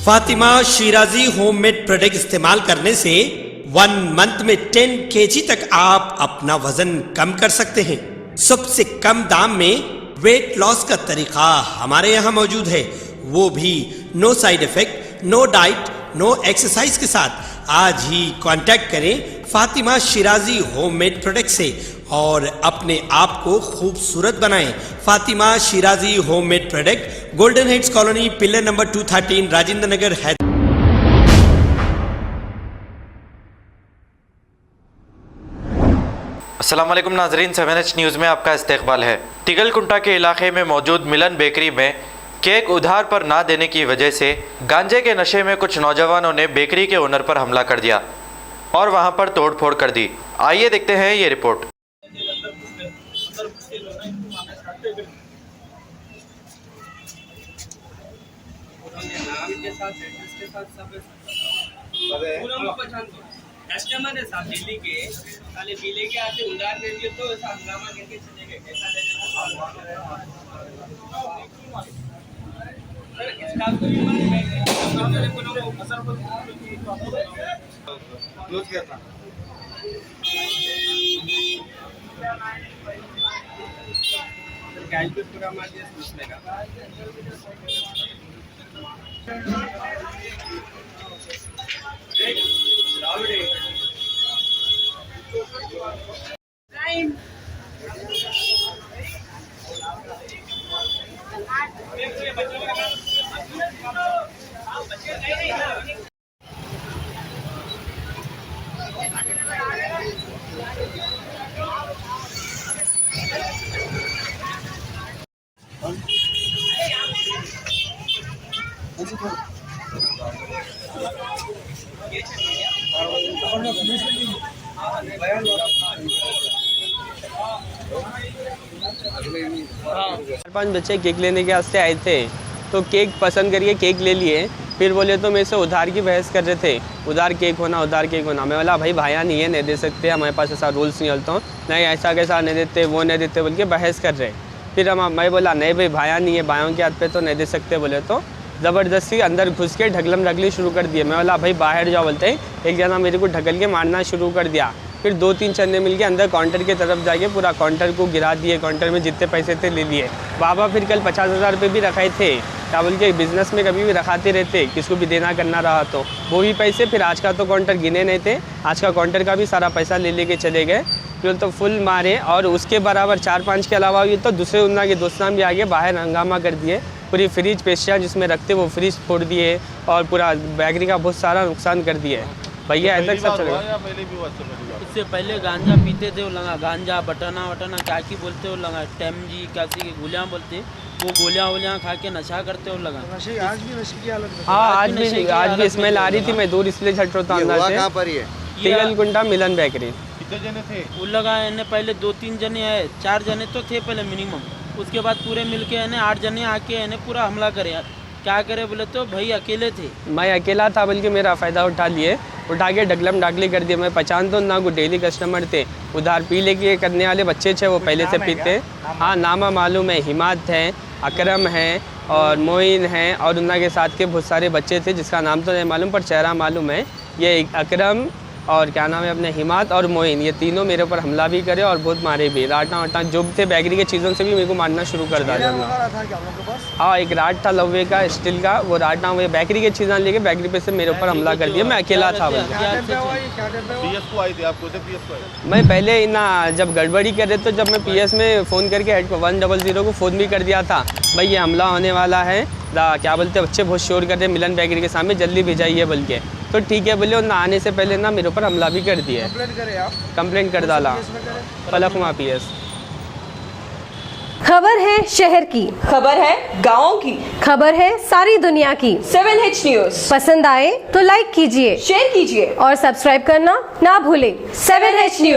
Fatima Shirazi homemade product इस्तेमाल करने से 1 मंथ में 10 kg तक आप अपना वजन कम कर सकते हैं। सबसे कम दाम में वेट लॉस का तरीका हमारे यहाँ मौजूद है, वो भी no side effect, no diet, no exercise के साथ। आज ही कांटेक्ट करें फातिमा शिराजी होममेड प्रोडक्ट से और अपने आप को खूबसूरत बनाएं। Fatima Shirazi homemade product, golden heads colony, pillar number 213, Rajendra Nagar, Hyderabad. अस्सलाम वालेकुम नाजरीन, 7H न्यूज़ में आपका इस्तकबाल है। टिगलकुंटा के इलाके में मौजूद मिलन बेकरी में केक उधार पर ना देने की वजह से गांजे के नशे में कुछ नौजवानों ने बेकरी के ओनर पर हमला कर दिया और वहां पर तोड़फोड़ कर दी। आइए देखते हैं ये रिपोर्ट। कस्टमर है साहब, दिल्ली के खाली पीले के आते उधार दे दिए तो ऐसा हंगामा करके चले गए। कैसा पूरा मार दिया उसने का। पांच बच्चे केक लेने के वास्ते आए थे तो केक पसंद करके केक ले लिए। फिर बोले तो मेरे से उधार की बहस कर रहे थे, उधार केक होना, उधार केक होना। मैं बोला भाई भाया नहीं है, नहीं दे सकते, हमारे पास ऐसा रूल्स नहीं चलता हूँ, नहीं ऐसा कैसा नहीं देते, वो नहीं देते बोल के बहस कर रहे। फिर मैं बोला नहीं भाई भाया नहीं है, भाइयों के हाथ पे तो नहीं दे सकते। बोले तो ज़बरदस्ती अंदर घुस के ढकलम ढकली शुरू कर दिए। मैं बोला भाई बाहर जाओ बोलते ही एक जना मेरे को ढकल के मारना शुरू कर दिया। फिर 2-3 चंदे मिलके अंदर काउंटर की तरफ जाके पूरा काउंटर को गिरा दिए, काउंटर में जितने पैसे थे ले लिए। बाबा फिर कल 50,000 रुपये भी रखाए थे, क्या बोल के बिज़नेस में कभी भी रखाते रहते, किसको भी देना करना रहा तो वो भी पैसे। फिर आज का तो काउंटर गिने नहीं थे, आज का काउंटर का भी सारा पैसा ले लेके चले गए। फिर तो फुल मारे और उसके बराबर 4-5 के अलावा ये तो दूसरे उन्ना के दोस्त भी आगे बाहर हंगामा कर दिए। पूरी फ्रिज पेशियाँ जिसमें रखते वो फ्रिज फोड़ दिए और पूरा बेकरी का बहुत सारा नुकसान कर दिए। भैया ऐसा सब चलेगा। इससे पहले गांजा पीते थे, वो लगा गांजा बटना वटना क्या की बोलते हो लगा, टेम जी कैसी की गोलियाँ बोलते, वो गोलियाँ खा के नशा करते हो लगा। आज भी नशे की हालत में। हाँ आज भी स्मेल आ रही थी, मैं दूर इसलिए झट रहा था अंदर से। कहाँ पर ये टिगलकुंटा मिलन बेकरी। कितने जने थे? वो लगा इन्हें पहले 2-3 जने आए, 4 जने तो थे पहले मिनिमम, उसके बाद पूरे मिलके इन्हें 8 जने आके इन्हें पूरा हमला करे। क्या करे बोले तो भाई अकेले थे, मैं अकेला था, बल्कि मेरा फ़ायदा उठा के ढकलम ढाकली कर दिया। मैं पहचान तो ना, कोई डेली कस्टमर थे, उधार पी लेके करने वाले बच्चे थे, वो पहले से पीते। हाँ नामा मालूम है, हिमात है, अकरम है और मोइन है और उन्ना के साथ के बहुत सारे बच्चे थे जिसका नाम तो नहीं मालूम पर चेहरा मालूम है। ये अकरम और क्या नाम है अपने हिमात और मोइन, ये तीनों मेरे ऊपर हमला भी करे और बहुत मारे भी। राटा वाटा जो थे बेकरी के चीज़ों से भी मेरे को मारना शुरू कर दिया। हाँ एक राट था लोहे का, स्टील का, वो राटा वो बेकरी के चीज़ें लेके बेकरी पे से मेरे ऊपर हमला कर दिया। मैं अकेला था। मैं पहले ना जब गड़बड़ी कर रहे तो जब मैं PS में फ़ोन करके 100 को फ़ोन भी कर दिया था, भाई ये हमला होने वाला है, क्या बोलते बच्चे बहुत शोर कर रहे मिलन बेकरी के सामने, जल्दी भेजाइए बोल के। तो ठीक है बोले, ना आने से पहले ना मेरे ऊपर हमला भी कर दिया। कंप्लेंट कर डाला फलकमा PS। खबर है शहर की, खबर है गाँव की, खबर है सारी दुनिया की। 7H न्यूज़ पसंद आए तो लाइक कीजिए, शेयर कीजिए और सब्सक्राइब करना ना भूलें। 7H news.